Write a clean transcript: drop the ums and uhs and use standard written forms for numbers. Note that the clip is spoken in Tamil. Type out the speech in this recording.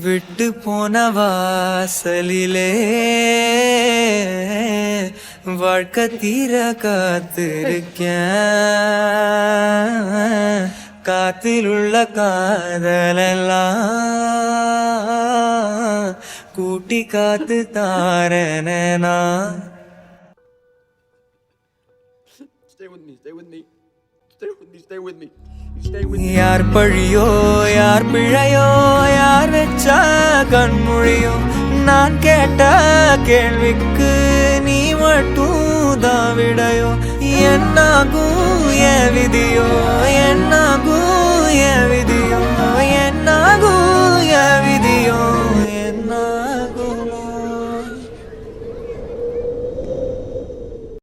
விட்டு போன வாசலிலே வாழ்க்கை தீர காத்திருக்கேன். காத்தில் உள்ள காதலெல்லாம் கூட்டி காத்து தாரனா. யார் பழியோ யார் பிழையோ யார் வச்சா கண்மொழியோ நான் கேட்ட கேள்விக்கு நீ மட்டும் தான் விடையோ. என்னாகும் என் விதியோ